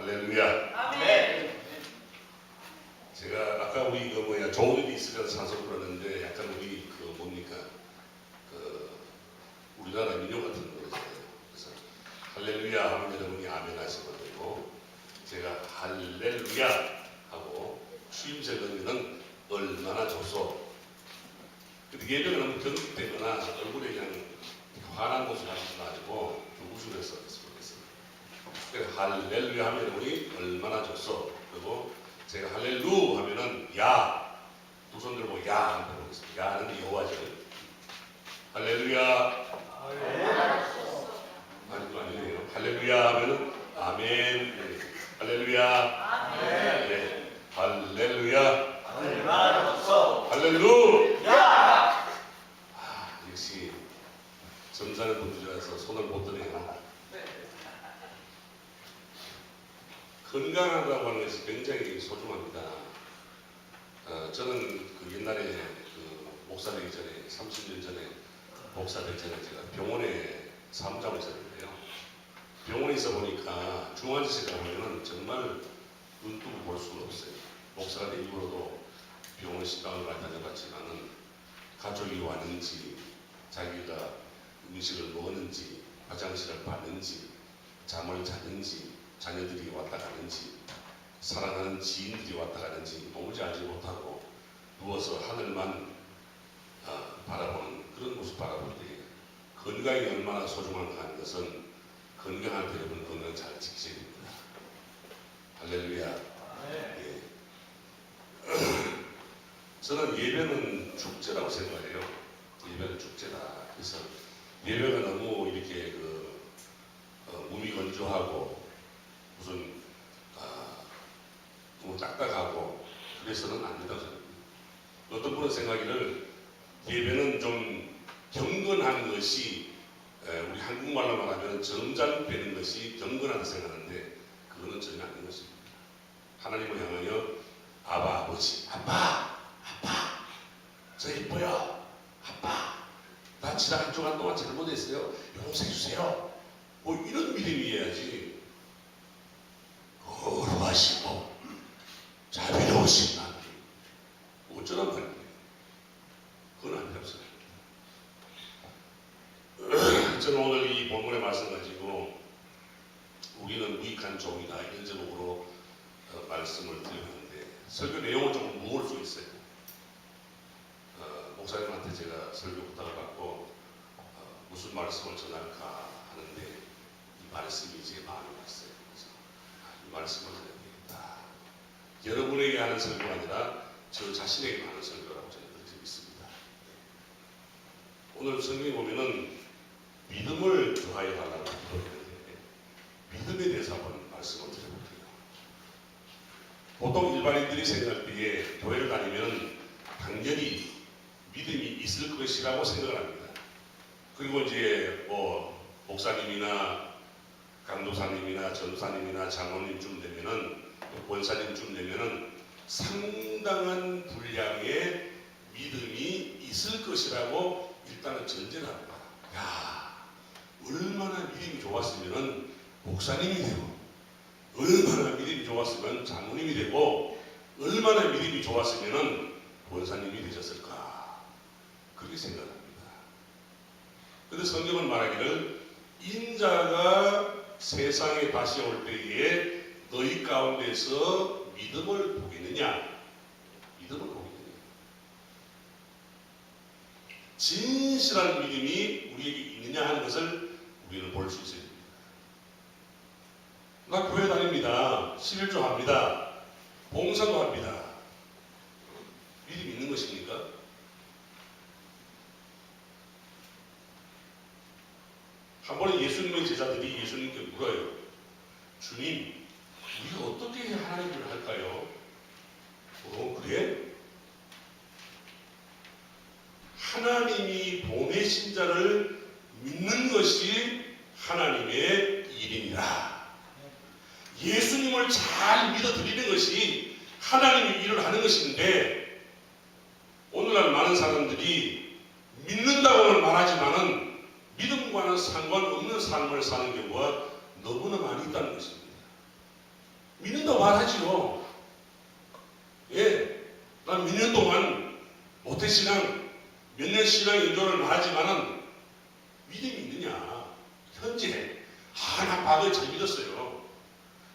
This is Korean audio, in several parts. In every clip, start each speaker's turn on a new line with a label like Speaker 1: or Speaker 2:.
Speaker 1: 할렐루야.
Speaker 2: 아멘.
Speaker 1: 제가 아까 우리 좋은 일이 있으려서 찬송 부르는데 약간 우리 뭡니까 우리나라 민요 같은 노래잖아요. 그래서 할렐루야 하면 여러분이 아멘 하시면 되고, 제가 할렐루야 하고 추임새 넣으면 얼마나 좋소. 근데 예전에 너무 경직되거나 얼굴에 그냥 화난 모습 하지 마시고 좀 웃으면서 했으면 좋겠습니다. 그래서 할렐루야 하면 우리 얼마나 좋소. 그리고 제가 할렐루 하면은 야, 두 손 들고 야 한번 해보겠습니다. 야는 여호와죠. 할렐루야. 아니에요. 할렐루야 하면은 아멘. 할렐루야.
Speaker 2: 아멘.
Speaker 1: 네. 할렐루야.
Speaker 2: 얼마나 좋소.
Speaker 1: 할렐루야. 역시 점잖은 분들이라서 손을 못 드네요. 건강하다고 하는 것이 굉장히 소중합니다. 저는 옛날에 목사 되기 전에 30년 전에 목사 되기 전에 제가 병원에 사무장을 했었는데요. 병원에 있어 보니까 중환자실에 가면은 정말 눈 뜨고 볼 수가 없어요. 목사가 된 이후로도 병원 식당을 많이 다녀봤지만은 가족이 왔는지, 자기가 음식을 먹었는지, 화장실을 봤는지, 잠을 잤는지, 자녀들이 왔다 가는지, 사랑하는 지인들이 왔다 가는지 도무지 알지 못하고 누워서 하늘만 바라보는 그런 모습 바라볼 때 건강이 얼마나 소중한가 하는 것은 건강할 때 여러분 건강 잘 지키셔야 됩니다. 할렐루야. 예. 저는 예배는 축제라고 생각해요. 예배는 축제다. 그래서 예배가 너무 이렇게 몸이 건조하고 무슨 너무 딱딱하고 그래서는 안 된다고 생각합니다. 어떤 분은 생각하기를 예배는 좀 경건한 것이, 우리 한국말로 말하면 점잖 빼는 것이 경건하다 생각하는데 그거는 전혀 아닌 것입니다. 하나님을 향하여 아버지, 아빠 저 예뻐요, 아빠 나 지난 한 주간 동안 잘못했어요, 용서해 주세요, 뭐 이런 믿음이어야지. 거룩하시고 자비로우신 하나님 어쩌란 말이에요. 그건 아니라고 생각합니다. 저는 오늘 이 본문의 말씀 가지고 우리는 무익한 종이다 이런 제목으로 말씀을 드렸는데, 설교 내용은 조금 무거울 수 있어요. 목사님한테 제가 설교 부탁을 받고 무슨 말씀을 전할까 하는데 이 말씀이 제 마음에 왔어요. 그래서 이 말씀을 드려야 되겠다. 여러분에게 하는 설교가 아니라 저 자신에게 하는 설교라고 저는 그렇게 믿습니다. 오늘 성경에 보면은 믿음을 더하여 달라고 기도했는데 믿음에 대해서 한번 말씀을 드려볼게요. 보통 일반인들이 생각할 때에 교회를 다니면 당연히 믿음이 있을 것이라고 생각을 합니다. 그리고 이제 목사님이나 강도사님이나 전도사님이나 장로님쯤 되면은, 권사님쯤 되면은 상당한 분량의 믿음이 있을 것이라고 일단은 전제를 합니다. 야, 얼마나 믿음이 좋았으면은 목사님이 되고, 얼마나 믿음이 좋았으면 장로님이 되고, 얼마나 믿음이 좋았으면은 권사님이 되셨을까, 그렇게 생각합니다. 그런데 성경은 말하기를 인자가 세상에 다시 올 때에 너희 가운데서 믿음을 보겠느냐, 믿음을 보겠느냐. 진실한 믿음이 우리에게 있느냐 하는 것을 우리는 볼 수 있어야 됩니다. 나 교회 다닙니다, 11조 합니다, 봉사도 합니다. 믿음이 있는 것입니까? 한 번에 예수님의 제자들이 예수님께 물어요. 주님, 우리가 어떻게 하나님을 할까요? 그래? 하나님이 보내신 자를 믿는 것이 하나님의 일이니라. 예수님을 잘 믿어드리는 것이 하나님의 일을 하는 것인데, 오늘날 많은 사람들이 믿는다고는 말하지만은 믿음과는 상관없는 삶을 사는 경우가 너무나 많이 있다는 것입니다. 하지요. 예, 난 몇 년 동안 모태신앙, 몇 년 신앙 인도를 하지만은 믿음이 있느냐? 현재 나 과거에 잘 믿었어요.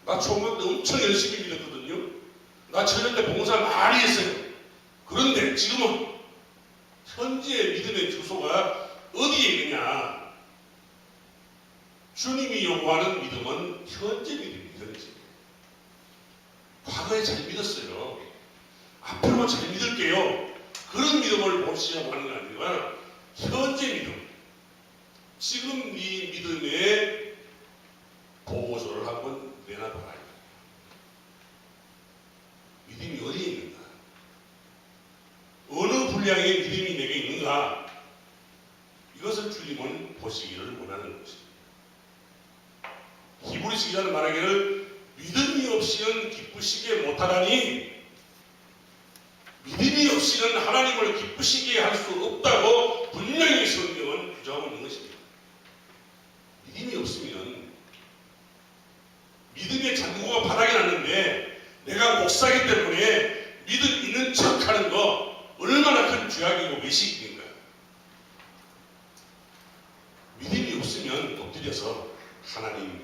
Speaker 1: 나 초등학교 때 엄청 열심히 믿었거든요. 나 천년 때 봉사 많이 했어요. 그런데 지금은 현재 믿음의 주소가 어디에 있느냐? 주님이 요구하는 믿음은 현재 믿음입니다. 현재. 과거에 잘 믿었어요. 앞으로 잘 믿을게요. 그런 믿음을 보시자고 하는 게 아니라 현재 믿음. 지금 이 믿음의 보고서를 한번 내놔봐라. 믿음이 어디에 있는가? 어느 분량의 믿음이 내게 있는가? 이것을 주님은 보시기를 원하는 것입니다. 히브리서 기자는 말하기를 믿음이 없이는 기쁘시게 못하다니, 믿음이 없이는 하나님을 기쁘시게 할 수 없다고 분명히 성경은 규정하고 있는 것입니다. 믿음이 없으면 믿음의 잔고가 바닥에 났는데 내가 목사기 때문에 믿음 있는 척하는 거 얼마나 큰 죄악이고 외식인가. 믿음이 없으면 엎드려서 하나님,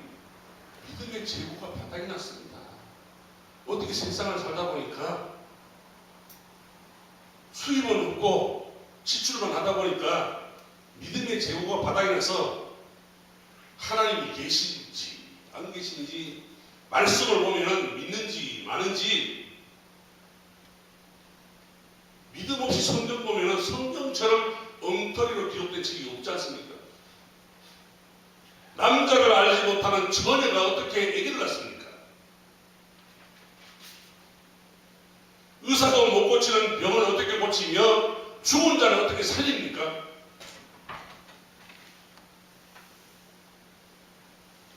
Speaker 1: 믿음의 재고가 바닥에 났습니다. 어떻게 세상을 살다 보니까 수입은 없고 지출만 하다 보니까 믿음의 재고가 바닥에 나서 하나님이 계신지 안 계신지, 말씀을 보면 믿는지 마는지, 믿음 없이 성경 보면 성경처럼 엉터리로 기록된 책이 없지 않습니까? 남자를 알지 못하는 처녀가 어떻게 아기를 낳습니까? 의사도 못 고치는 병을 어떻게 고치며 죽은 자를 어떻게 살립니까?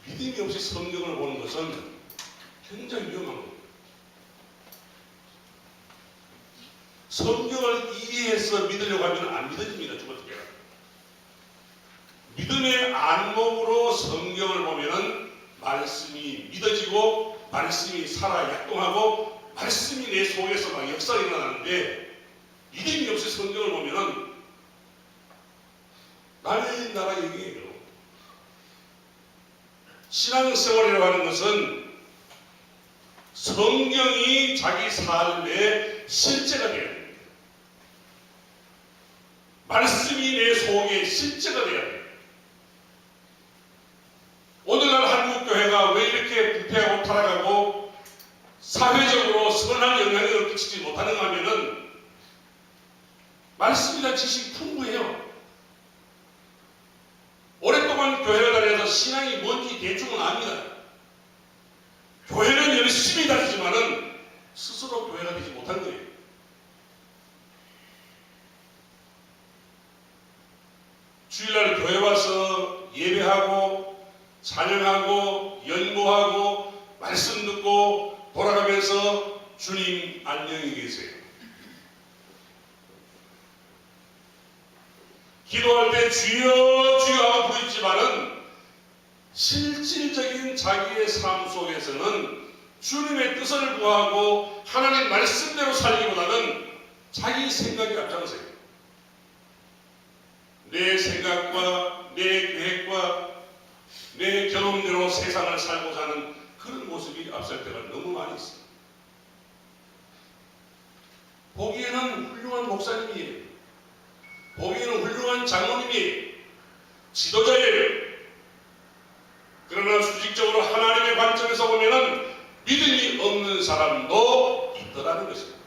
Speaker 1: 믿음이 없이 성경을 보는 것은 굉장히 위험한 겁니다. 성경을 이해해서 믿으려고 하면 안 믿어집니다. 죽어도. 믿음의 안목으로 성경을 보면은 말씀이 믿어지고 말씀이 살아 약동하고 말씀이 내 속에서 막 역사가 일어나는데, 믿음이 없이 성경을 보면은 남의 나라 얘기예요. 신앙생활이라고 하는 것은 성경이 자기 삶의 실제가 돼야 됩니다. 말씀이 내 속에 실제가 돼야 돼요. 오늘날 한국교회가 왜 이렇게 부패하고 타락하고 사회적으로 선한 영향력을 끼치지 못하는가 하면은 말씀이나 지식이 풍부해요. 오랫동안 교회를 다녀서 신앙이 뭔지 대충은 압니다. 교회는 열심히 다니지만은 스스로 교회가 되지 못한 거예요. 주일날 교회 와서 예배하고 찬양하고 연보하고 말씀 듣고 돌아가면서 주님 안녕히 계세요. 기도할 때 주여 주여 하고 부르지만은 실질적인 자기의 삶 속에서는 주님의 뜻을 구하고 하나님 말씀대로 살기보다는 자기 생각이 앞장서요. 내 생각과 내 계획과 내 경험대로 세상을 살고자 하는 그런 모습이 앞설 때가 너무 많이 있습니다. 보기에는 훌륭한 목사님이에요. 보기에는 훌륭한 장로님이에요. 지도자예요. 그러나 수직적으로 하나님의 관점에서 보면은 믿음이 없는 사람도 있더라는 것입니다.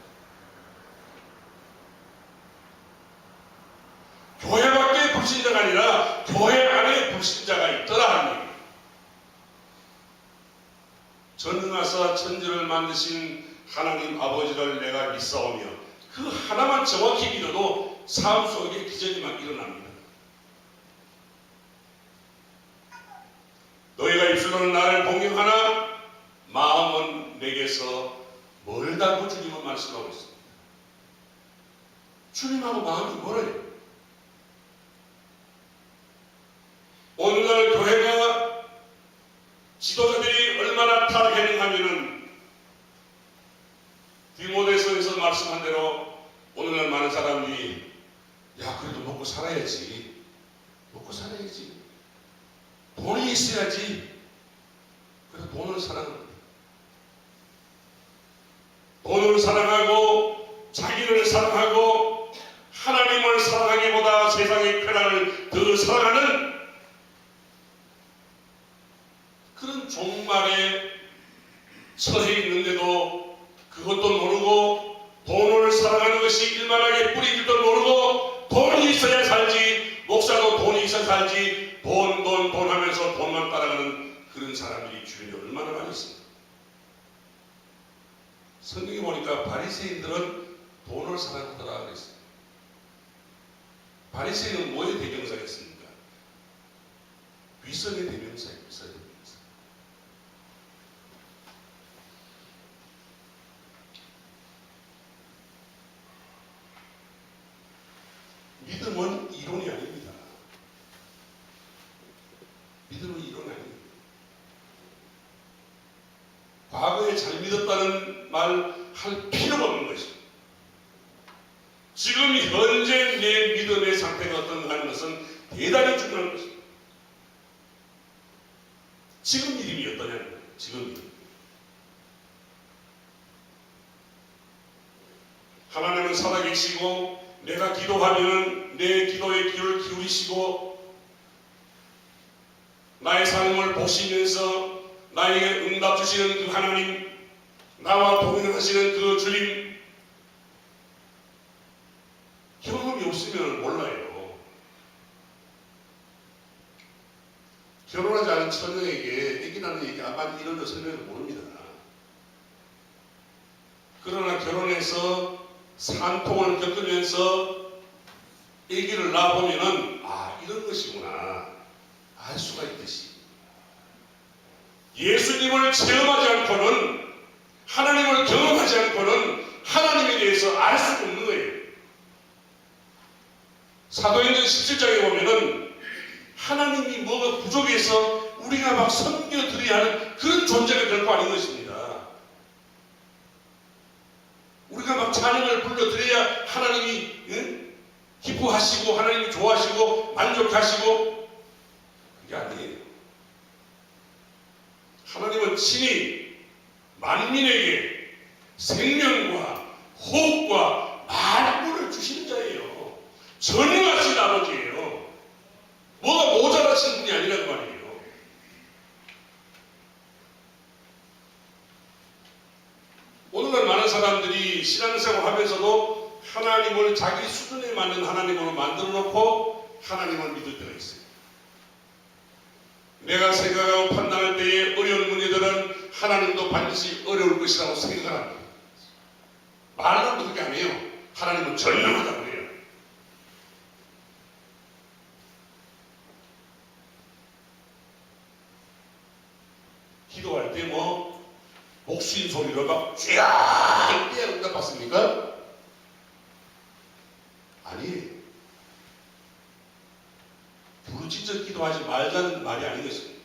Speaker 1: 교회 밖에 불신자가 아니라 교회 안에 불신자가 있더라 하는 얘기입니다. 전능하사 천지를 만드신 하나님 아버지를 내가 믿사오며 그 하나만 정확히 믿어도 삶 속에 기적이 막 일어납니다. 너희가 입술로는 나를 공경하나 마음은 내게서 멀다고 주님은 말씀하고 있습니다. 주님하고 마음이 멀어요. 오늘날 교회가 지도자들이 얼마나 타락했는가 하면은 먹고 살아야지. 먹고 살아야지. 돈이 있어야지. 그래서 돈을 사랑합니다. 돈을 사랑하고 자기를 사랑하고 하나님을 사랑하기보다 세상의 쾌락을 더 사랑하는 그런 종말에 처해 있는데도 그것도 모르고 돈을 사랑하는 것이 일만하게 뿌리인 줄도 모르고 돈이 있어야 살지, 목사도 돈이 있어야 살지, 돈 하면서 돈만 따라가는 그런 사람들이 주변에 얼마나 많이 있습니다. 성경에 보니까 바리새인들은 돈을 사랑하더라 그랬어요. 바리새인은 뭐의 대명사였습니까? 위선의 대명사예요. 위선의 대명사. 믿음은 이론이 아닙니다. 믿음은 이론이 아닙니다. 과거에 잘 믿었다는 말 할 필요가 없는 것입니다. 지금 현재 내 믿음의 상태가 어떤가 하는 것은 대단히 중요한 것입니다. 지금 믿음이 어떠냐는 거예요. 지금 믿음. 하나님은 살아계시고 내가 기도하면 내 기도에 귀를 기울이시고 나의 삶을 보시면서 나에게 응답 주시는 그 하나님, 나와 동행하시는 그 주님, 경험이 없으면 몰라요. 결혼하지 않은 처녀에게 아기 낳는 얘기 아마 이런 설명을 모릅니다. 그러나 결혼해서 산통을 겪으면서 아기를 낳아보면은 이런 것이구나 알 수가 있듯이 예수님을 체험하지 않고는, 하나님을 경험하지 않고는 하나님에 대해서 알 수가 없는 거예요. 사도행전 17장에 보면은 하나님이 뭐가 부족해서 우리가 막 섬겨드려야 하는 그런 존재가 결코 아닌 것입니다. 우리가 막 찬양을 불러드려야 하나님이 기뻐하시고 하나님이 좋아하시고 만족하시고, 그게 아니에요. 하나님은 친히 만민에게 생명과 호흡과 만물을 주시는 자예요. 전능하신 아버지예요. 뭐가 모자라신 분이 아니란 말이에요. 오늘날 많은 사람들이 신앙생활 하면서도 하나님을 자기 수준에 맞는 하나님으로 만들어 놓고 하나님을 믿을 때가 있어요. 내가 생각하고 판단할 때에 어려운 문제들은 하나님도 반드시 어려울 것이라고 생각합니다. 말로도 그렇게 안 해요. 하나님은 전능하다고 해요. 기도할 때 목수인 소리로 막 쥐야 이렇게 응답받습니까? 아니에요. 부르짖어 기도하지 말자는 말이 아닌 것입니다.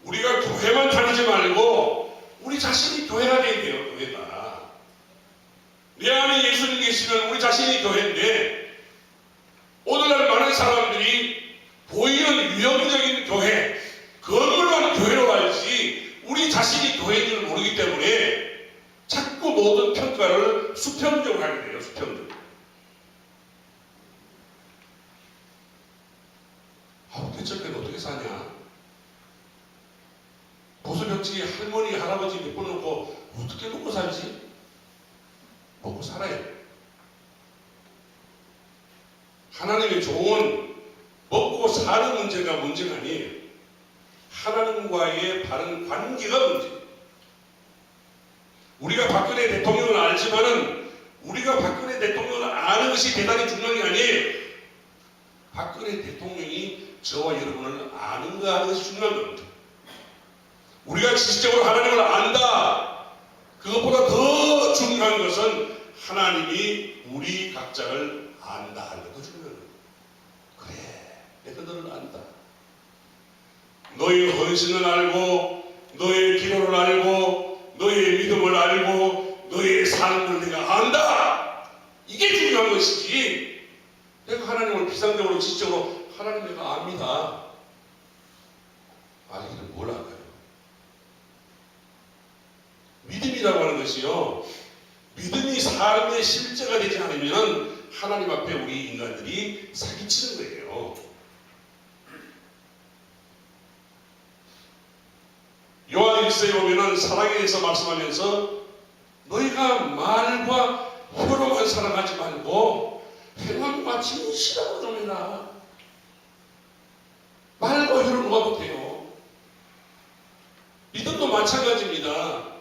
Speaker 1: 우리가 교회만 다니지 말고 우리 자신이 교회가 돼야 돼요. 교회가. 내 안에 예수님 계시면 우리 자신이 교회인데, 오늘날 많은 사람들이 보이는 유형적인 교회, 건물만 교회로 알지 우리 자신이 교회인 줄 모르기 때문에 자꾸 모든 평가를 수평적으로 하게 돼요. 수평적. 대책회는 어떻게 사냐? 보수병치에 할머니, 할아버지 몇 번 놓고 어떻게 먹고 살지? 먹고 살아야 돼. 하나님의 좋은 먹고 사는 문제가 문제가 아니에요. 하나님과의 바른 관계가 문제예요. 우리가 박근혜 대통령을 알지만은 우리가 박근혜 대통령을 아는 것이 대단히 중요한 게 아니에요. 박근혜 대통령이 저와 여러분을 아는가 하는 것이 중요한 겁니다. 우리가 지식적으로 하나님을 안다. 그것보다 더 중요한 것은 하나님이 우리 각자를 안다 하는 것도 중요한 거예요. 그래, 내가 너를 안다. 너의 헌신을 알고, 너의 기도를 알고, 너의 믿음을 알고, 너의 삶을 내가 안다. 이게 중요한 것이지. 내가 하나님을 비상적으로 지적으로 하나님 내가 압니다. 알기는 뭘 알까요? 믿음이라고 하는 것이요, 믿음이 삶의 실제가 되지 않으면 하나님 앞에 우리 인간들이 사기치는 거예요. 요한일서에 보면은 사랑에 대해서 말씀하면서 너희가 말과 혀로만 사랑하지 말고 행함과 진실하고 좀 해라. 말과 혀로 누가 못해요? 믿음도 마찬가지입니다.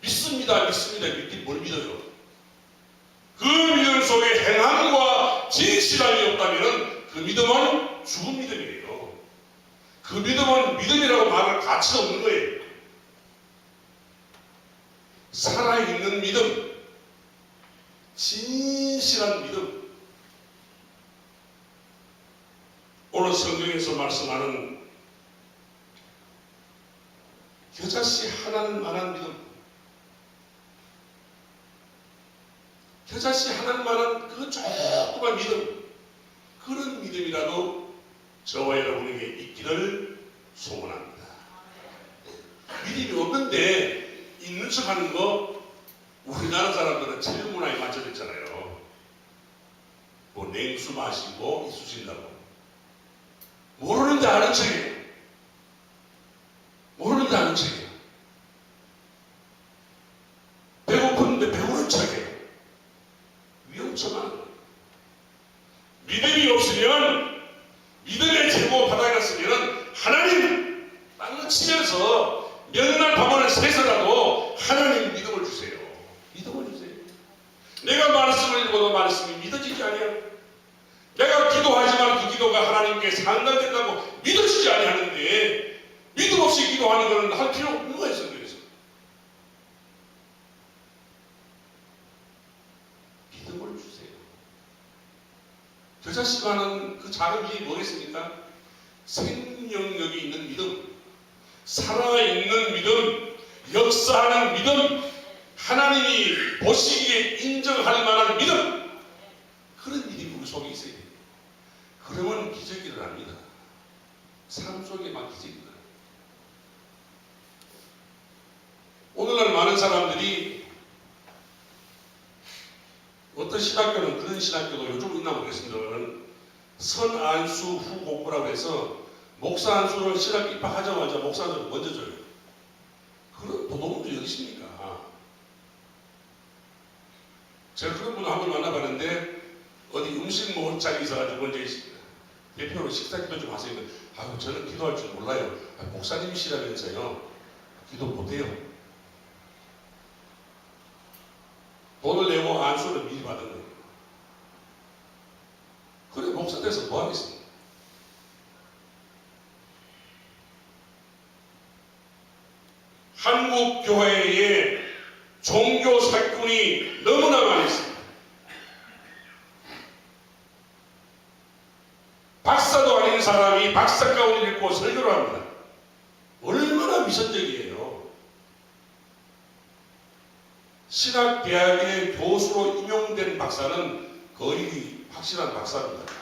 Speaker 1: 믿습니다. 믿긴 뭘 믿어요? 그 믿음 속에 행함과 진실함이 없다면 그 믿음은 죽은 믿음이에요. 그 믿음은 믿음이라고 말할 가치가 없는 거예요. 살아있는 믿음, 진실한 믿음. 오늘 성경에서 말씀하는 겨자씨 하나만한 믿음, 겨자씨 하나만한 그 조그만 믿음, 그런 믿음이라도 저와 여러분에게 있기를 소원합니다. 믿음이 없는데 있는 척 하는 거, 우리나라 사람들은 체육 문화에 맞춰졌잖아요. 뭐 냉수 마시고 이쑤신다고. 모르는데 아는 척이에요. 모르는데 아는 척이에요. 배고픈데 배우는 척이에요. 위험천만. 믿음이 없으면, 믿음의 제보 바닥이었으면 하나님 땅을 치면서 몇날 밤을 새서라도 하나님 믿음을 주세요. 믿음을 주세요. 내가 말씀을 읽어도 말씀이 믿어지지 아니하고, 내가 기도하지만 그 기도가 하나님께 상달된다고 믿어지지 아니하는데, 믿음 없이 기도하는 것은 할 필요 없는 거예요. 성경에서 믿음을 주세요. 겨자씨만한 그 작은 믿음이 뭐겠습니까? 생명력이 있는 믿음, 살아있는 믿음, 역사하는 믿음, 하나님이 보시기에 인정할 만한 믿음, 그런 믿음이 우리 속에 있어야 돼요. 그러면 기적이 일어납니다. 삶 속에 막 기적이 일어나요. 오늘날 많은 사람들이, 어떤 신학교는, 그런 신학교도 요즘 있나 모르겠습니다만, 선안수 후 공부라고 해서 목사 안수를 신학교 입학하자마자 목사 안수를 먼저 줘요. 그런 도둑놈도 여기 있습니까? 제가 그런 분을 한 번 만나봤는데, 어디 음식 먹을 짝이 있어가지고 이제 대표로 식사 기도 좀 하세요. 아유, 저는 기도할 줄 몰라요. 목사님이시라면서요, 기도 못해요. 돈을 내고 안수를 미리 받은 거예요. 그래, 목사 돼서 뭐 하겠습니까? 한국 교회에 종교 사기꾼이 너무나 많이 있습니다. 박사도 아닌 사람이 박사 가운을 입고 설교를 합니다. 얼마나 미선적이에요. 신학대학의 교수로 임용된 박사는 거의 확실한 박사입니다.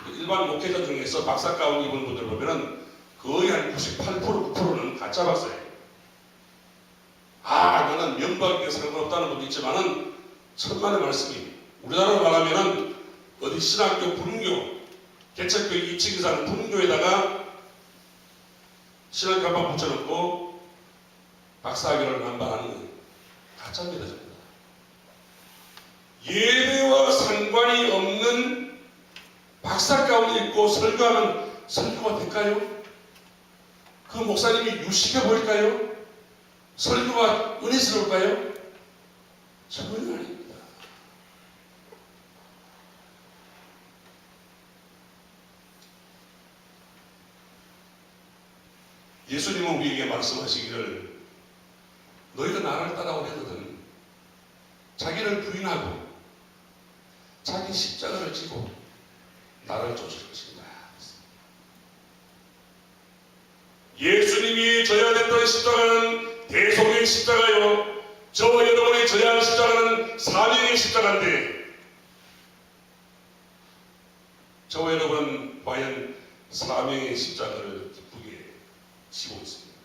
Speaker 1: 일반 목회자 중에서 박사 가운 입은 분들 보면은 거의 한 98%, 9%는 가짜 박사예요. 나는 명박에 상관없다는 분도 있지만은 천만의 말씀이, 우리나라로 말하면은 어디 신학교 분교, 개척교 2층에 사는 분교에다가 신학교 한번 붙여놓고 박사학위를 남발하는 거예요. 가짜입니다, 전부 다. 예배와 상관이 없는 박사 가운을 입고 설교하면 설교가 될까요? 그 목사님이 유식해 보일까요? 설교가 은혜스러울까요? 전혀 아닙니다. 예수님은 우리에게 말씀하시기를, 너희가 나를 따라오려거든 자기를 부인하고 자기 십자가를 지고 나를 쫓을 것입니다. 예수님이 져야 됐던 십자가는 대속의 십자가요, 저와 여러분이 져야 할 십자가는 사명의 십자가인데, 저와 여러분 과연 사명의 십자가를 기쁘게 지고 있습니까?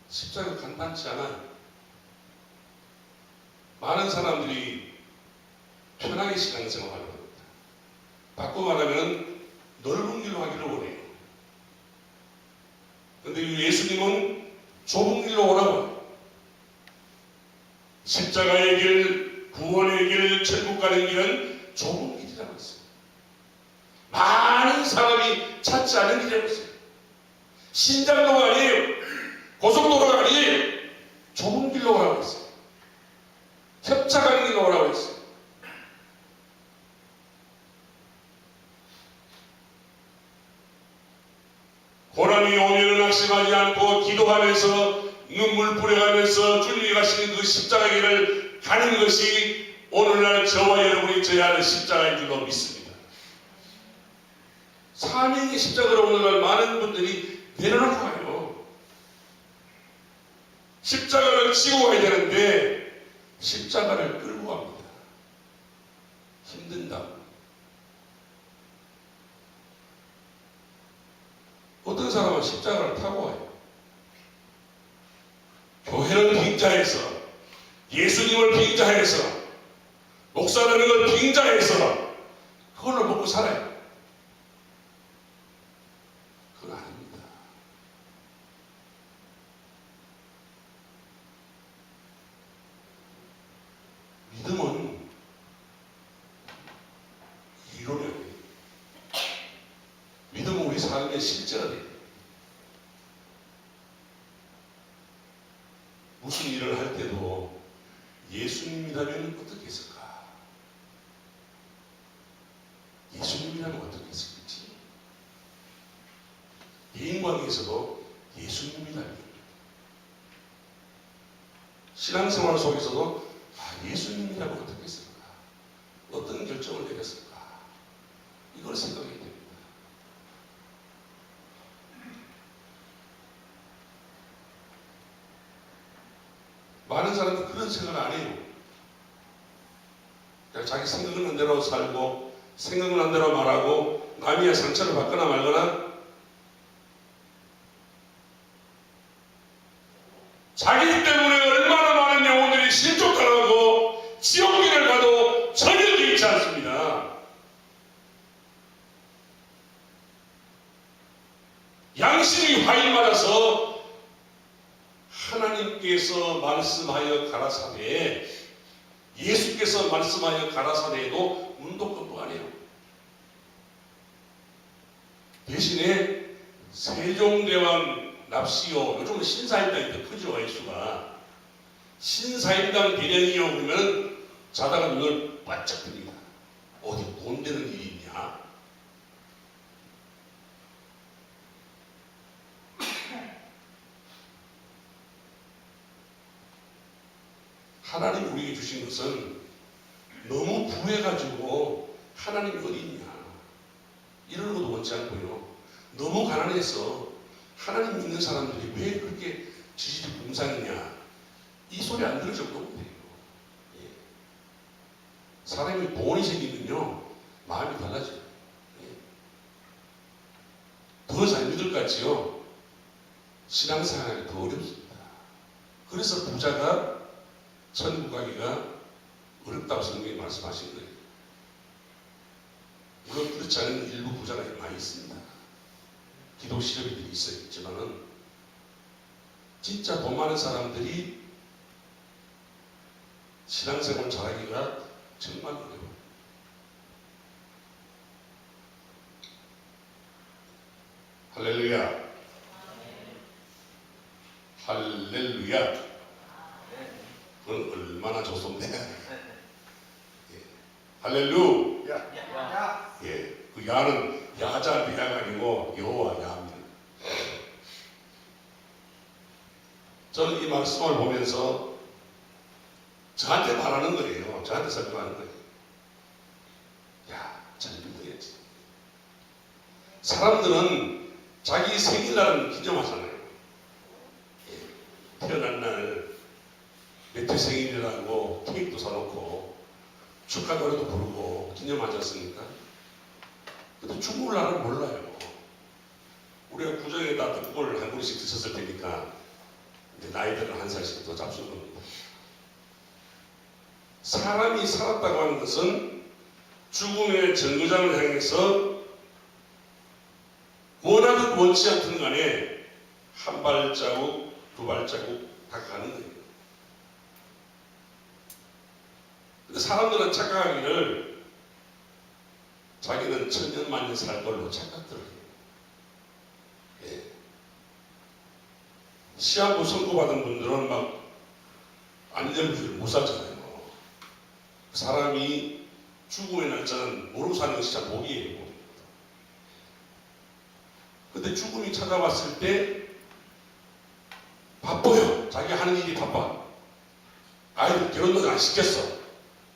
Speaker 1: 십자가 간단치 않아요. 많은 사람들이 편하게 신앙생활을 합니다. 바꿔 말하면 넓은 길로 하기를 원해요. 그런데 예수님은 좁은 길로 오라고 해요. 십자가의 길, 구원의 길, 천국 가는 길은 좁은 길이라고 했어요. 많은 사람이 찾지 않은 길이라고 했어요. 신장로가 아니에요. 고속도로가 아니에요. 좁은 길로 오라고 했어요. 협착하는 길로 오라고 했어요. 고난이 오면은 낙심하지 않고 기도하면서 눈물 뿌려가면서 주님이 가시는 그 십자가 길을 가는 것이 오늘날 저와 여러분이 져야 하는 십자가인 줄로 믿습니다. 사명의 십자가로 오늘날 많은 분들이 내려놓고 가요. 십자가를 지고 가야 되는데 십자가를 끌고 갑니다. 힘든다. 어떤 사람은 십자가를 타고 와요. 교회를 빙자해서, 예수님을 빙자해서, 목사라는 걸 빙자해서 그걸로 먹고 살아요. 그건 아닙니다. 믿음은 이론이 아니에요. 믿음은 우리 삶의 실제가 돼요. 무슨 일을 할 때도 예수님이라면 어떻게 했을까? 예수님이라면 어떻게 했을지. 대인관계에서도 예수님이라면, 신앙생활 속에서도 예수님이라면 어떻게 했을까? 어떤 결정을 내렸을까? 이걸 생각해야 됩니다. 많은 사람들은 그런 생각을 안 해요. 그냥 자기 생각나는 대로 살고 생각나는 대로 말하고 남이야 상처를 받거나 말거나 자기 때문에 얼마나 많은 영혼들이 실족당하고 지옥길을 가도 전혀 개의치 않습니다. 양심이 화인받아서 하나님께서 말씀하여 가라사대, 예수께서 말씀하여 가라사대에도 문도건도 안 해요. 대신에 세종대왕 납시오, 요즘은 신사임당이 더 크죠, 횟수가. 신사임당 대령이요 그러면 자다가 눈을 바짝 뜹니다. 어디 돈 되는 일이 있냐? 하나님이 우리에게 주신 것은 너무 부해가지고 하나님이 어디 있냐 이러는 것도 원치 않고요. 너무 가난해서 하나님 믿는 사람들이 왜 그렇게 지질이 공상이냐 이 소리 안 들을 정도면 돼요. 예. 사람이 돈이 생기면요 마음이 달라져요. 예. 더 잘 믿을 것 같지요. 신앙생활이 더 어렵습니다. 그래서 부자가 천국 가기가 어렵다고 성경이 말씀하신 거예요. 물론 그렇지 않은 일부 부자가 많이 있습니다. 기도 시력들이 있지만은 진짜 돈 많은 사람들이 신앙생활 잘하기가 정말 어려워요. 할렐루야. 할렐루야. 그건 얼마나 좋습니다. 예. 할렐루야. 예. 그 야는 야자한테 야가 아니고 여호와 야입니다. 저는 이 말씀을 보면서 저한테 말하는 거예요. 저한테 설명하는 거예요. 야, 잘 믿어야지. 사람들은 자기 생일날은 기념하잖아요. 예. 태어난 날 몇 회 생일이라고 케이크도 사놓고 축하 노래도 부르고 기념하지 않습니까? 근데 중국을 나는 몰라요. 우리가 구정에다 떡국을 한 그릇씩 드셨을 테니까 이제 나이들은 한 살씩 더 잡수는 겁니다. 사람이 살았다고 하는 것은 죽음의 정거장을 향해서 원하든 원치 않든 간에 한 발자국, 두 발자국 다가가는 거예요. 근데 사람들은 착각하기를 자기는 천년만년 살 걸로 착각들을 해요. 예. 시한부 선고받은 분들은 막 안전부를 못 살잖아요. 사람이 죽음의 날짜는 모르고 사는 것이 참 복이에요. 근데 죽음이 찾아왔을 때 바빠요. 자기 하는 일이 바빠. 아이들 결혼도 안 시켰어.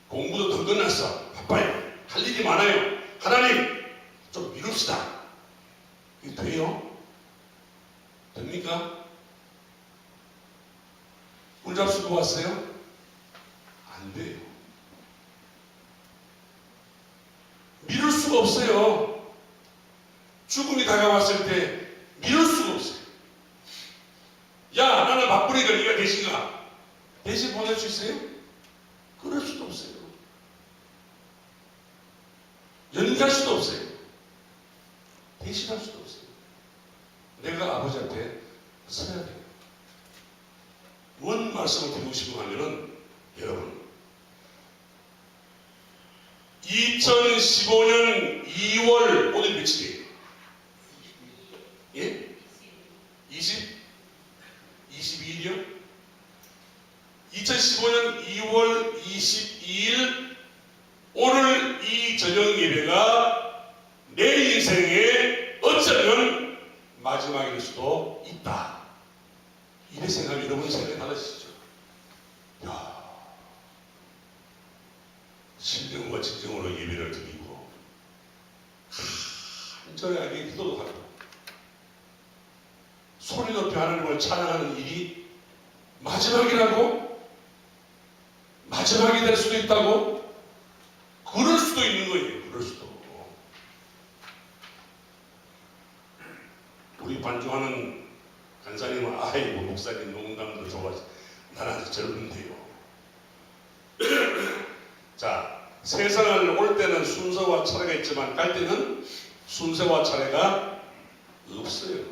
Speaker 1: 공부도 더 끝났어. 바빠요. 할 일이 많아요. 하나님 좀 미룹시다. 이게 돼요? 됩니까? 꿀 잡수고 왔어요? 안 돼요. 미룰 수가 없어요. 죽음이 다가왔을 때 미룰 수가 없어요. 야, 나는 바쁘니까 네가 대신 가. 대신 보낼 수 있어요? 그럴 수도 없어요. 연기할 수도 없어요. 대신할 수도 없어요. 내가 아버지한테 서야 돼요. 뭔 말씀을 드리고 싶어 하면은, 여러분, 2015년 2월 오늘 며칠이에요? 예? 22일이요? 2015년 2월 22일 오늘 이 저녁 예배가 내 인생의 어쩌면 마지막일 수도 있다. 이래 생각하면 여러분 생각이 달라지시죠? 야, 신령과 진정으로 예배를 드리고 간절하게 기도도 하고 소리 높이 하나님을 찬양하는 일이 마지막이라고? 마지막이 될 수도 있다고? 그럴 수도 있는 거예요. 그럴 수도. 우리 반주하는 간사님은 아이고 목사님 농담도 좋아하지. 나는 아직 젊은데요. 자, 세상을 올 때는 순서와 차례가 있지만 갈 때는 순서와 차례가 없어요.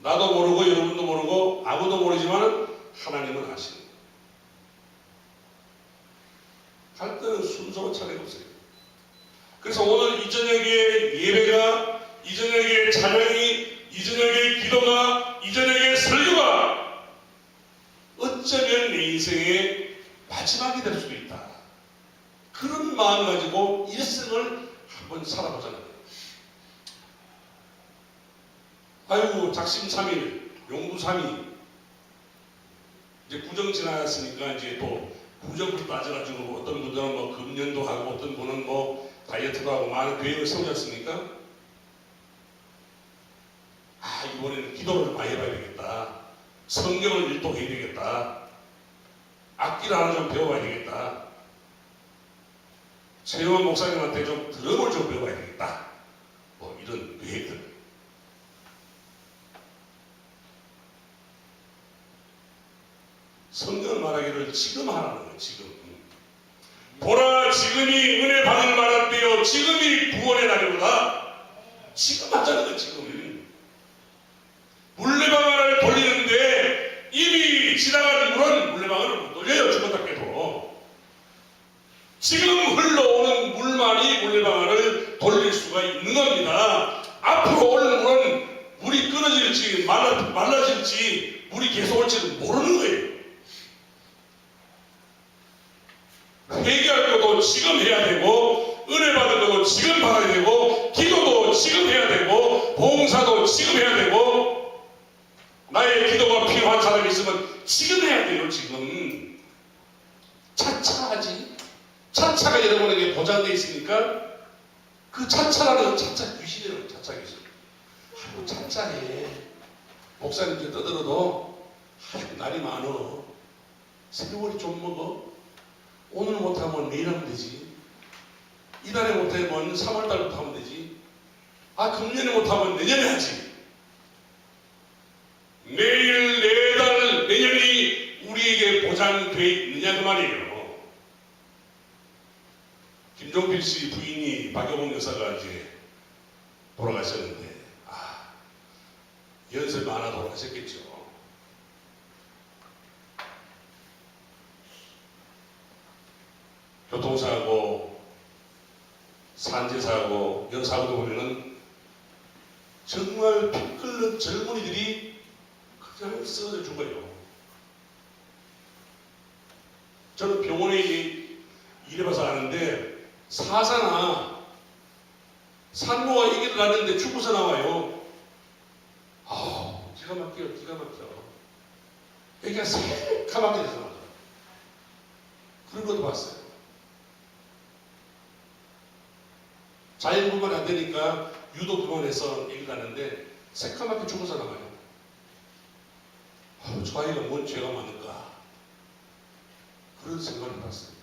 Speaker 1: 나도 모르고 여러분도 모르고 아무도 모르지만 하나님은 아시는 거예요. 갈 때는 순서와 차례가 없어요. 그래서 오늘 이 저녁에 예배가, 이 저녁에 찬양이, 이 저녁에 기도가, 이 저녁에 설교가 어쩌면 내 인생의 마지막이 될 수도 있다. 그런 마음을 가지고 일생을 한번 살아보자는 거예요. 아이고 작심삼일, 용두삼일. 이제 구정 지났으니까 이제 또 구정부터 따져가지고 어떤 분들은 뭐 금년도 하고 어떤 분은 뭐 다이어트도 하고 많은 계획을 세우지 않습니까? 아, 이번에는 기도를 많이 해봐야 되겠다. 성경을 일독해야 되겠다. 악기를 하나 좀 배워봐야 되겠다. 최영원 목사님한테 좀 드럼을 좀 배워봐야 되겠다. 뭐 이런 계획들. 성경을 말하기를 지금 하라는 거예요. 지금. 보라 지금이 은혜 받을 만한 때요 지금이 구원의 날이로다. 지금 하자는 거예요. 지금. 물레방아를 돌리는데 이미 지나간 물은 물레방아를 못 돌려요. 죽었다 깨도. 지금 흘러오는 물만이 물레방아를 돌릴 수가 있는 겁니다. 앞으로 올 물은 물이 끊어질지 말라질지 물이 계속 올지는 모르는 거예요. 회개할 것도 지금 해야 되고 은혜 받을 것도 지금 받아야 되고 기도도 지금 해야 되고 봉사도 지금 해야 되고 나의 기도가 필요한 사람이 있으면 지금 해야 돼요. 지금 차차 하지. 차차가 여러분에게 보장되어 있으니까 그 차차라는 차차 귀신이라고. 차차 귀신. 아이고 차차해. 목사님 좀 떠들어도 아이고 날이 많어. 세월이 좀 먹어. 오늘 못하면 내일 하면 되지. 이달에 못하면 3월달부터 하면 되지. 금년에 못하면 내년에 하지. 내일, 내달, 내년이 우리에게 보장돼 있느냐 그 말이에요. 김종필 씨 부인이 박여봉 여사가 이제 돌아가셨는데 연세 많아 돌아가셨겠죠. 교통사고, 산재사고, 이런 사고도 보면은 정말 피 끓는 젊은이들이 그냥 쓰러져 죽어요. 저는 병원에 일해봐서 아는데 사사나 산모가 얘기를 하는데 죽고서 나와요. 기가 막혀요. 기가 막혀. 얘기가 새카맣게 돼서 나와요. 그런 것도 봤어요. 자연분만 안 되니까 유도분만해서 얘기를 하는데 새카맣게 죽어서 나와요. 저 아이가 뭔 죄가 많을까 그런 생각을 해봤어요.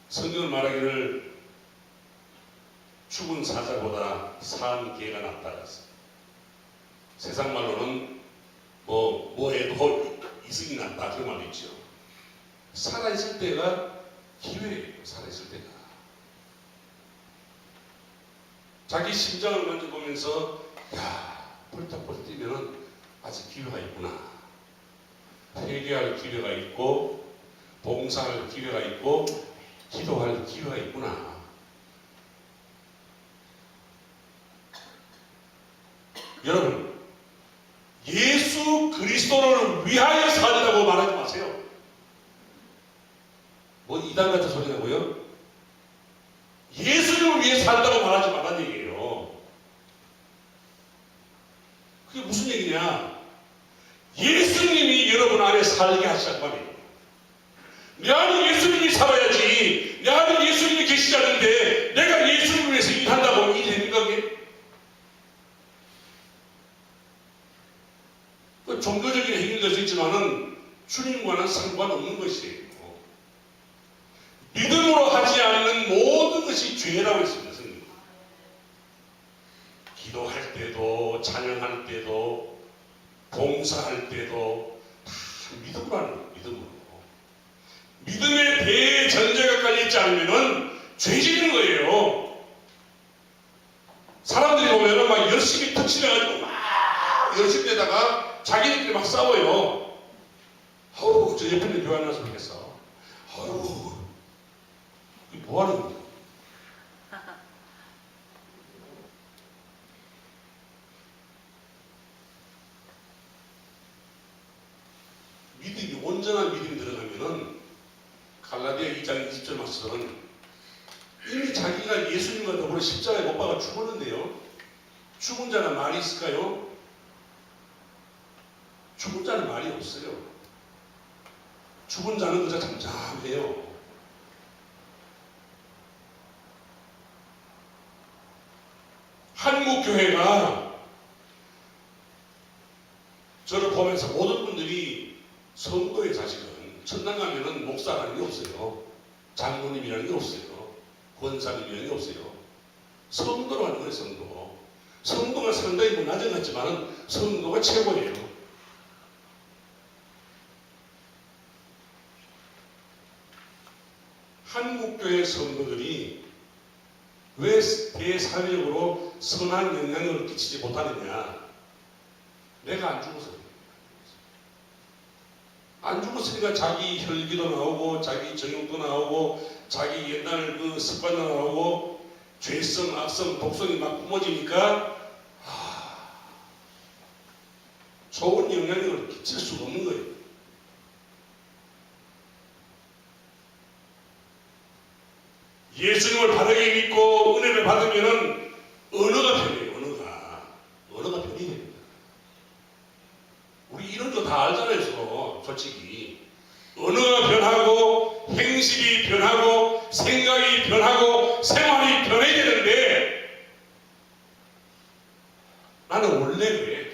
Speaker 1: 성경은 말하기를 죽은 사자보다 산 개가 낫다 그랬어요. 세상 말로는 뭐 해도 이승이 낫다 그런 말도 있죠. 살아있을 때가 기회예요. 살아있을 때가. 자기 심장을 만져보면서 펄떡펄떡 뛰면은 아직 기회가 있구나. 회개할 기회가 있고 봉사할 기회가 있고 기도할 기회가 있구나. 여러분, 예수 그리스도를 위하여 산다고 말하지 마세요. 뭐 이단 같은 소리 나고요. 예수님을 위해 산다고 말하지 말란 얘기예요. 그게 무슨 얘기냐? 예수님이 여러분 안에 살게 하시란 말이에요. 내 안에 예수님이 살아야지. 내 안에 예수님이 계시지 않는데 내가 예수님을 위해서 일한다고 일이 됩니까 그게? 그 종교적인 행위를 할 수 있지만은 주님과는 상관없는 것이에요. 믿음으로 하지 않는 모든 것이 죄라고 했습니다. 성경. 기도할 때도 찬양할 때도 봉사할 때도 다 믿음으로 하는 거예요. 믿음으로. 믿음에 대해 전제가 깔려있지 않으면 죄 짓는 거예요. 사람들이 보면은 막 열심히 턱질해가지고 막 열심히 되다가 자기들끼리 막 싸워요. 저 옆에 있는 교회 안 나서 그렇겠어. 이게 뭐 하는 거야? 믿음이, 온전한 믿음이 들어가면은 갈라디아 2장 20절 말씀은 이미 자기가 예수님과 더불어 십자가에 못 박아 죽었는데요. 죽은 자는 말이 있을까요? 죽은 자는 말이 없어요. 죽은 자는 그저 잠잠해요. 한국 교회가 저를 보면서 모든 분들이 성도의 자식은 천당 가면은 목사라는 게 없어요. 장로님이라는 게 없어요. 권사님이라는 게 없어요. 성도로 하는 거예요. 성도. 성도가 상당히 뭐 낮은 것 같지만은 성도가 최고예요. 한국교회 성도들이 왜 대사회적으로 선한 영향을 끼치지 못하느냐? 내가 안 죽어서. 안 죽었으니까 자기 혈기도 나오고 자기 정욕도 나오고 자기 옛날 그 습관도 나오고 죄성, 악성, 독성이 막 뿜어지니까 좋은 영향력을 끼칠 수가 없는 거예요. 예수님을 바르게 믿고 은혜를 받으면은 언어가 변해요. 언어가 변이 됩니다. 우리 이런 거 다 알잖아요. 서로 솔직히 언어가 변하고 행실이 변하고 생각이 변하고 생활이 변해야 되는데 나는 원래 그래.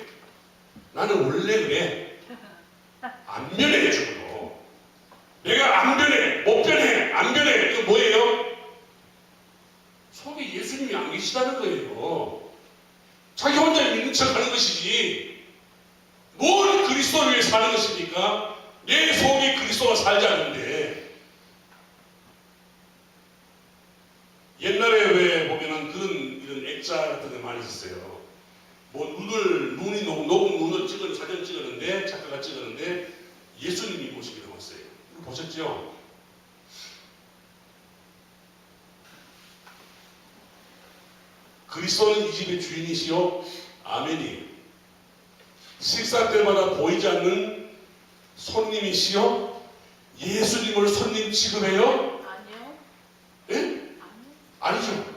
Speaker 1: 변해 죽어도. 내가 안 변해, 못 변해, 안 변해. 이거 뭐예요? 속에 예수님이 안 계시다는 거예요. 자기 혼자 믿는 척 하는 것이지. 뭔 그리스도를 위해 사는 것입니까? 내 속에 그리스도가 살지 않는데. 옛날에 왜 보면은 그런 이런 액자 같은 데 많이 있었어요. 뭐 눈이 녹은 눈을 사진 찍었는데, 작가가 찍었는데 예수님이 모습이 나왔어요. 이거 보셨죠? 그리스도는 이 집의 주인이시요 아멘이에요. 식사 때마다 보이지 않는 손님이시요 예수님을 손님 취급해요?
Speaker 3: 아니요.
Speaker 1: 예?
Speaker 3: 아니요.
Speaker 1: 아니죠.
Speaker 3: 그렇죠.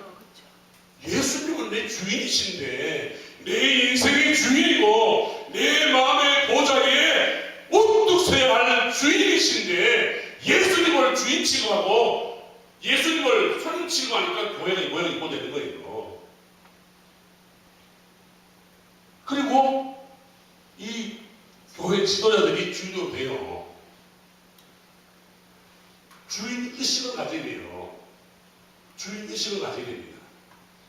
Speaker 1: 예수님은 내 주인이신데, 내 인생의 주인이고 내 마음의 보좌에 우뚝 서야 할 주인이신데, 예수님을 주인 취급하고 예수님을 손님 취급하니까 교회가 이 모양이 있고 되는 거예요. 그리고 이 교회 지도자들이 주인으로 돼요. 주인 의식을 가져야 돼요. 주인 의식을 가져야 됩니다.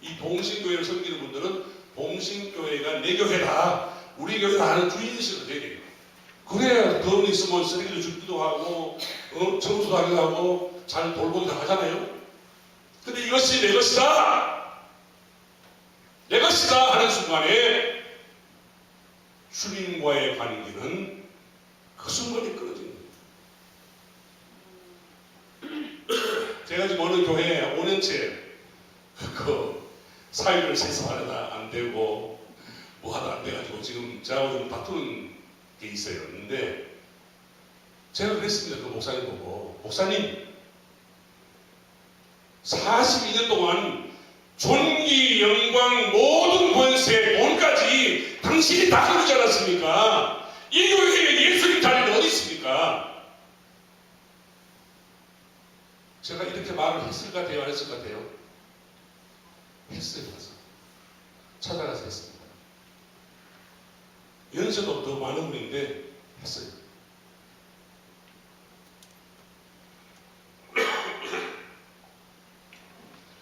Speaker 1: 이 봉신교회를 섬기는 분들은 봉신교회가 내 교회다, 우리 교회다 하는 주인 의식을 가져야 돼요. 그래야 돈 있으면 쓰레기도 줍기도 하고, 청소도 하기도 하고, 잘 돌보기도 하잖아요. 근데 이것이 내 것이다, 내 것이다 하는 순간에 주님과의 관계는 그 순간에 끊어집니다. 제가 지금 어느 교회에 5년째 그 사회를 세습하려다 안 되고 뭐 하다 안 돼가지고 지금 저하고 좀 다투는 게 있어요. 근데 제가 그랬습니다. 그 목사님 보고, 목사님 42년 동안 존귀, 영광, 모든 권세, 돈까지 당신이 다 가지지 않았습니까? 이 교회에 예수님 자리는 어디 있습니까? 제가 이렇게 말을 했을 것 같아요? 안 했을 것 같아요? 했어요. 가서 찾아가서 했습니다. 연세도 더 많은 분인데 했어요.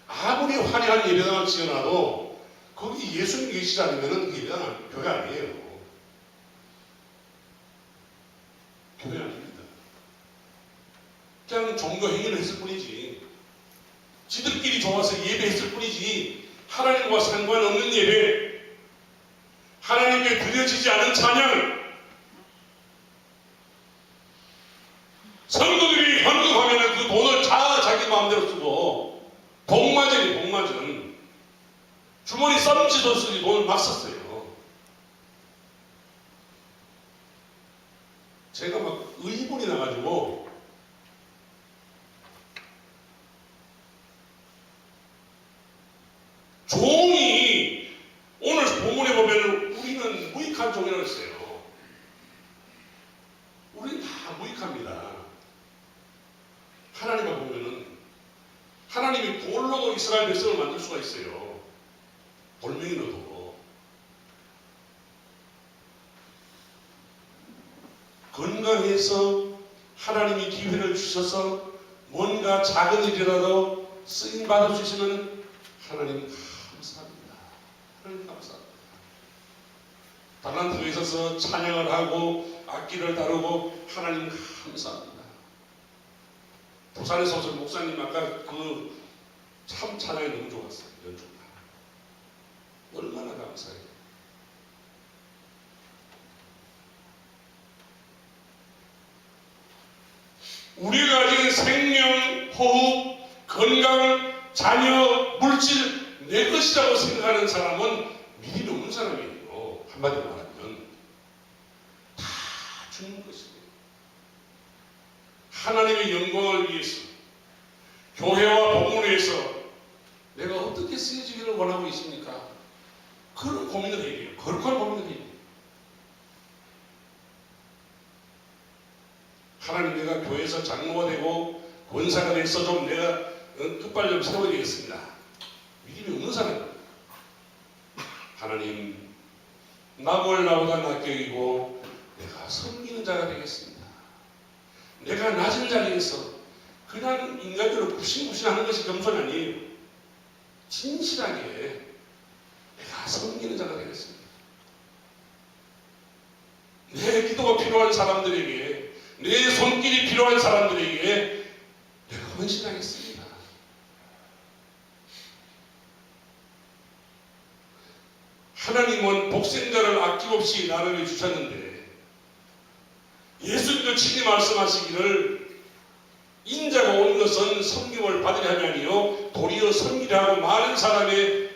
Speaker 1: 아무리 화려한 예배당을 지어놔도 거기 예수님 계시지 않으면 그 예배당은 교회 아니에요. 교회 아닙니다. 그냥 종교 행위를 했을 뿐이지, 지들끼리 좋아서 예배했을 뿐이지, 하나님과 상관없는 예배, 하나님께 드려지지 않은 찬양, 성도들이 헌금하면 그 돈을 다 자기 마음대로 쓰고, 복마전 주머니 쌈지도 쓰기 돈을 막 썼어요. 제가 막 의문이 나가지고 종이, 오늘 본문에 보면 우리는 무익한 종이라고 했어요. 우리는 다 무익합니다. 하나님을 보면은 하나님이 돌로도 이스라엘 백성을 만들 수가 있어요. 돌멩이로도. 건강해서 하나님이 기회를 주셔서 뭔가 작은 일이라도 쓰임 받을 수 있으면 하나님 감사합니다. 하나님 감사합니다. 달란트가 있어서 찬양을 하고 악기를 다루고 하나님 감사합니다. 부산에서 오신 목사님 아까 그 참 찬양이 너무 좋았어요. 연주가 얼마나 감사해요. 우리가 가진 생명, 호흡, 건강, 자녀, 물질 내 것이라고 생각하는 사람은 믿음이 없는 사람이에요. 한마디로 말하면 다 주는 것이에요. 하나님의 영광을 위해서, 교회와 복음을 위해서 내가 어떻게 쓰여지기를 원하고 있습니까? 그런 고민을 해야 돼요. 거룩한 고민을 해야 돼요. 하나님, 내가 교회에서 장로가 되고 권사가 돼서 좀 내가 끝발 좀 세워야 되겠습니다. 믿음이 없는 사람입니다. 하나님, 남을 나보다 낫게 여기고 내가 섬기는 자가 되겠습니다. 내가 낮은 자리에서 그냥 인간대로 굽신굽신하는 것이 겸손이 아니에요. 진실하게 내가 섬기는 자가 되겠습니다. 내 기도가 필요한 사람들에게, 내 손길이 필요한 사람들에게 내가 헌신하겠습니다. 하나님은 복생자를 아낌없이 나를 주셨는데 예수님도 친히 말씀하시기를 인자가 온 것은 섬김을 받으려 함이 아니요 도리어 섬기려 하고 많은 사람의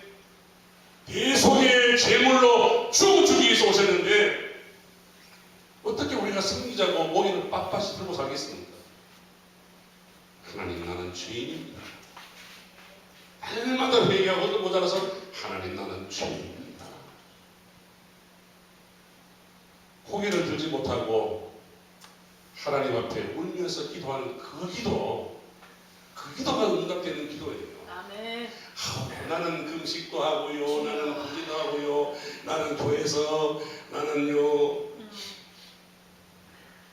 Speaker 1: 대속의 제물로 주기 위해서 오셨는데 어떻게 우리가 섬기자고 모기를 빳빳이 들고 살겠습니까? 하나님 나는 죄인입니다. 날마다 회개하고도 모자라서 하나님 나는 죄인입니다. 고개를 들지 못하고 하나님 앞에 울면서 기도하는 그 기도가 응답되는 기도예요.
Speaker 3: 아멘.
Speaker 1: 나는 금식도 하고요, 나는 구제도 하고요, 나는 교회에서 나는요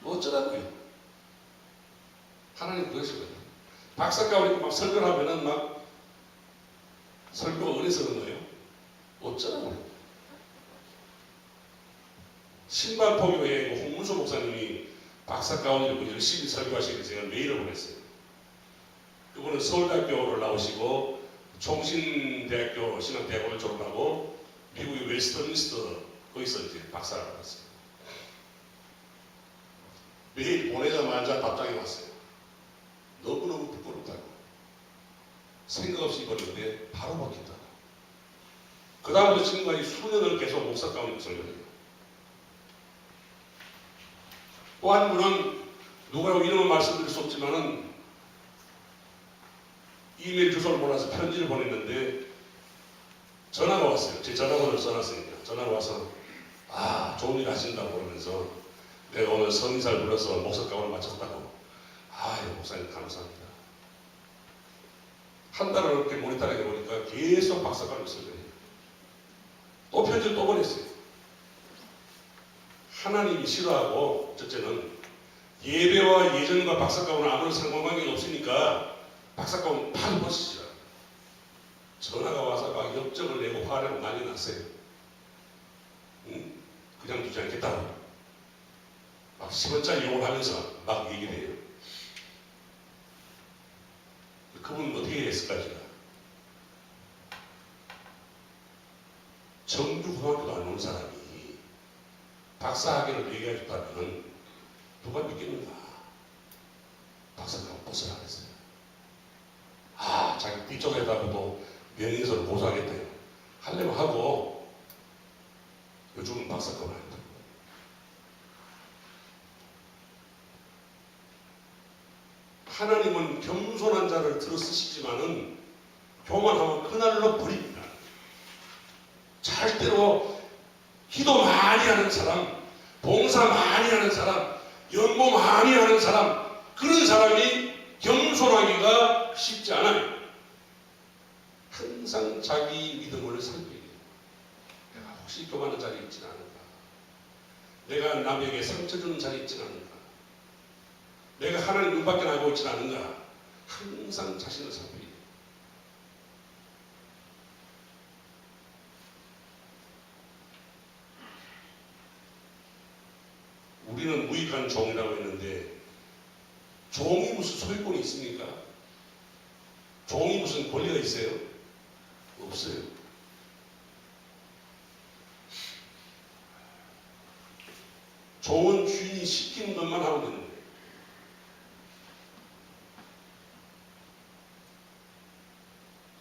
Speaker 1: 뭐 어쩌라고요. 하나님 그러시거든요. 박사과를 막 설교를 하면은 막 설교가 어디서 그런 거예요? 어쩌라고요. 신발포교회 홍문수 목사님이 박사 가운 입고 열심히 설교하시길래 제가 메일을 보냈어요. 그분은 서울대학교를 나오시고 총신대학교 신학대학원을 졸업하고 미국의 웨스터민스터 거기서 이제 박사를 받았어요. 메일 보내자마자 답장이 왔어요. 너무너무 부끄럽다고. 생각 없이 입었는데 바로 바뀌었다고. 그 다음부터 지금까지 수년을 계속 목사 가운 입고 설교해요. 또 한 분은 누구라고 이름을 말씀드릴 수 없지만은 이메일 주소를 몰라서 편지를 보냈는데 전화가 왔어요. 제 전화번호를 써놨으니까 전화가 와서 좋은 일 하신다고 그러면서 내가 오늘 성인사를 불러서 목사과를 마쳤다고. 목사님 감사합니다. 한 달을 이렇게 모니터링해 보니까 계속 박사과를 써요. 또 편지를 또 보냈어요. 하나님이 싫어하고 첫째는 예배와 예전과 박사과는 아무런 상관관계가 없으니까 박사과는 바로 버리시라. 전화가 와서 막 역적을 내고 화를 많이 났어요. 그냥 두지 않겠다고. 막 10원짜리 욕을 하면서 막 얘기를 해요. 그분은 어떻게 했을까 제가. 정규고등학교도 안 온 사람이 박사학위를 얘기해줬다면 누가 믿겠는가? 박사가 벗어나 그랬어요. 자기 뒤쪽에다가도 명예훼손을 고소하겠대요. 하려면 하고 요즘은 박사과를 한다. 하나님은 겸손한 자를 들어 쓰시지만은 교만하면 그날로 버립니다. 절대로 기도 많이 하는 사람, 봉사 많이 하는 사람, 연보 많이 하는 사람, 그런 사람이 겸손하기가 쉽지 않아요. 항상 자기 믿음을 살펴야 돼요. 내가 혹시 교만한 자리에 있지는 않을까? 내가 남에게 상처 주는 자리에 있지는 않을까? 내가 하나님 눈밖에 알고 있지는 않은가? 항상 자신을 살펴야 돼요. 우리는 무익한 종이라고 했는데 종이 무슨 소유권이 있습니까? 종이 무슨 권리가 있어요? 없어요. 종은 주인이 시키는 것만 하면 되는 거예요.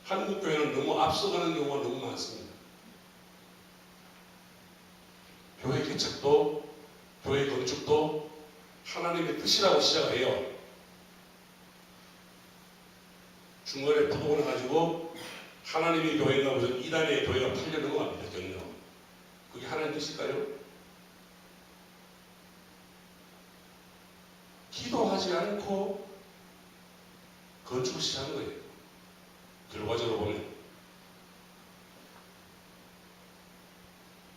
Speaker 1: 한국 교회는 너무 앞서가는 경우가 너무 많습니다. 교회 개척도 교회 건축도 하나님의 뜻이라고 시작을 해요. 중간에 부도가 가지고 하나님의 교회가 무슨 이단의 교회가 팔려 넘어갑니다. 경력. 그게 하나님 뜻일까요? 기도하지 않고 건축을 시작하는 거예요. 결과적으로 보면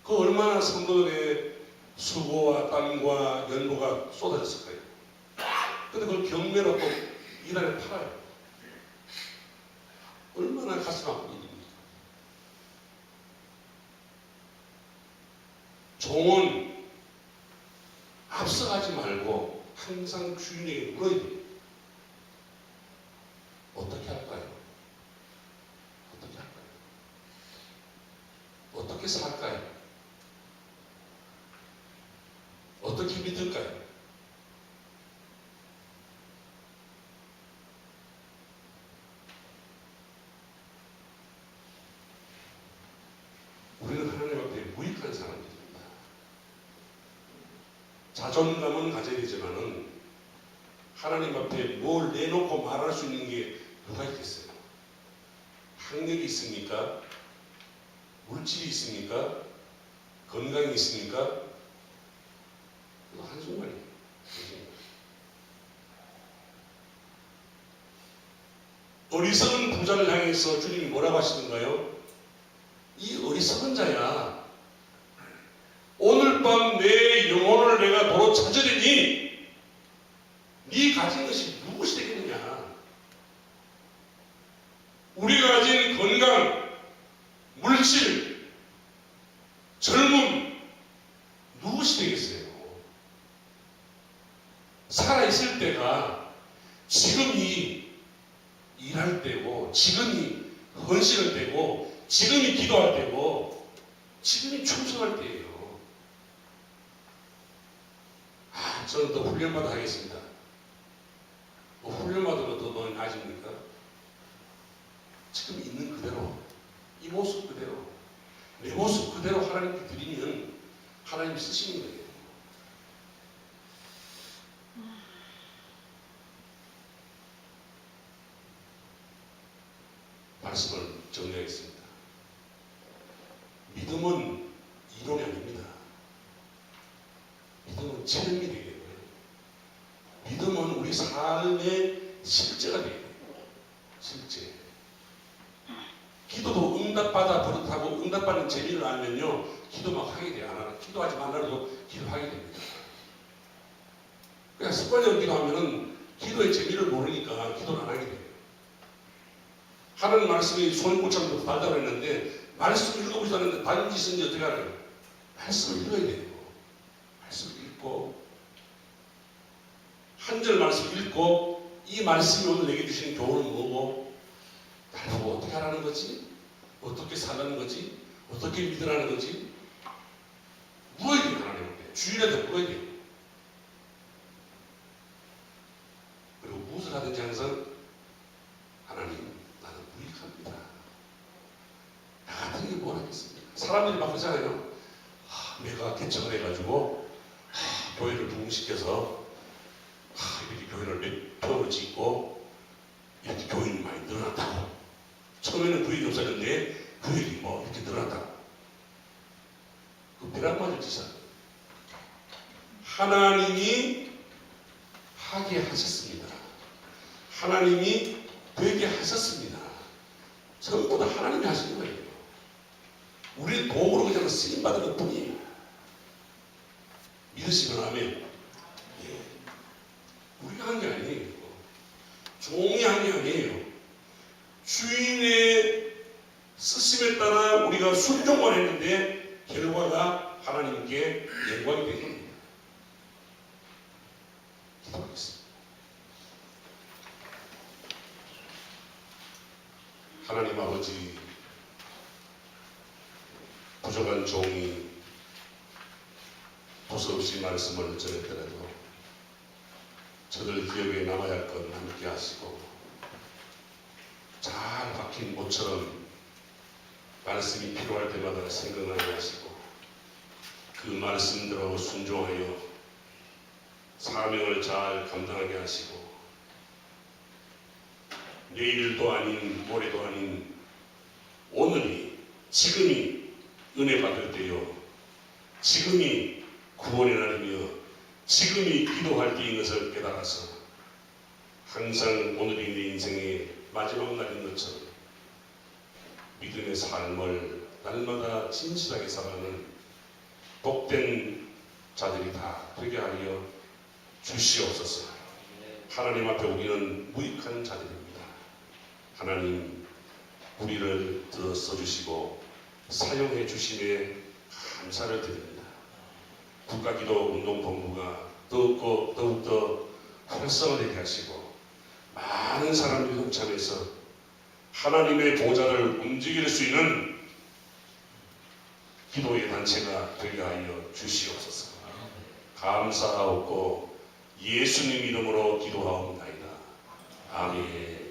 Speaker 1: 그 얼마나 성도들의 수고와 땀과 연보가 쏟아졌을 거예요. 근데 그걸 경매로 또 이달에 팔아요. 얼마나 가슴 아픈 일입니까? 종은 앞서가지 말고 항상 주인에게 물어야 돼요. 어떻게 할까요? 어떻게 할까요? 어떻게 살까요? 어떻게 믿을까요? 우리는 하나님 앞에 무익한 사람들입니다. 자존감은 가져야 되지만은 하나님 앞에 뭘 내놓고 말할 수 있는 게 누가 있겠어요? 학력이 있습니까? 물질이 있습니까? 건강이 있습니까? 한순간이에요. 어리석은 부자를 향해서 주님이 뭐라고 하시는가요? 이 어리석은 자야, 오늘 밤 내 영혼을 내가 도로 찾으리니 네 가진 것이 무엇이 되겠느냐? 우리가 가진 건강, 물질, 젊음 무엇이 되겠어요? 살아있을 때가 지금이 일할 때고, 지금이 헌신할 때고, 지금이 기도할 때고, 지금이 충성할 때예요. 저는 더 훈련받아 하겠습니다. 훈련받으면 더 나아집니까? 지금 있는 그대로, 이 모습 그대로, 내 모습 그대로 하나님께 드리면 하나님이 쓰시는 거예요. 말씀을 정리하겠습니다. 믿음은 이론이 아닙니다. 믿음은 체험이 되게 돼요. 믿음은 우리 삶의 실제가 돼요. 실제. 기도도 응답받아 버릇하고 응답받는 재미를 알면요, 기도 막 하게 돼요. 안 하나. 기도하지 말라도 기도하게 됩니다. 그냥 습관적으로 기도하면은 기도의 재미를 모르니까 기도를 안 하게 돼요. 하나님 말씀이 손꽃처럼 달다고 했는데, 말씀을 읽어보지도 않았는데 반짓인지 어떻게 알아요? 말씀을 읽어야 돼요. 말씀을 읽고, 한 절 말씀 읽고, 이 말씀이 오늘 내게 주시는 교훈은 뭐고, 날 보고 어떻게 하라는 거지? 어떻게 살라는 거지? 어떻게 믿으라는 거지? 물어야 돼요. 하나님한테. 주일에도 물어야 돼요. 그리고 무엇을 하든지 항상 하나님, 나는 무익합니다. 나 같은 게 뭘 하겠습니까? 사람들이 막 그러잖아요. 내가 개척을 해가지고 교회를 부흥시켜서 이렇게 교회를 몇 평으로 짓고 이렇게 교인이 많이 늘어났다고. 처음에는 교인이 없었는데 교인이 뭐 이렇게 늘어났다고. 그 벼락 맞을 짓이야. 하나님이 하게 하셨습니다. 하나님이 되게 하셨습니다. 전부 다 하나님이 하시는 거예요. 우리 도구로 그냥 쓰임받은 것 뿐이에요. 믿으시면 아멘. 예. 우리가 한 게 아니에요. 종이 한 게 아니에요. 주인의 쓰심에 따라 우리가 순종만 했는데 결과가 하나님께 영광이 된 겁니다. 기도하겠습니다. 하나님 아버지, 부족한 종이 보수없이 말씀을 전했더라도 저들 기억에 남아야 할 건 함께 하시고, 잘 박힌 못처럼 말씀이 필요할 때마다 생각나게 하시고, 그 말씀대로 순종하여 사명을 잘 감당하게 하시고, 내일도 아닌 모레도 아닌 오늘이, 지금이 은혜 받을 때요, 지금이 구원의 날이며 지금이 기도할 때인 것을 깨달아서 항상 오늘이 내 인생의 마지막 날인 것처럼 믿음의 삶을 날마다 진실하게 살아가는 복된 자들이 다 되게 하여 주시옵소서. 하나님 앞에 우리는 무익한 자들입니다. 하나님 우리를 더 써주시고 사용해 주심에 감사를 드립니다. 국가기도운동본부가 더욱더 활성화되게 하시고 많은 사람들이 동참해서 하나님의 보좌를 움직일 수 있는 기도의 단체가 되게 하여 주시옵소서. 감사하옵고 예수님 이름으로 기도하옵나이다. 아멘.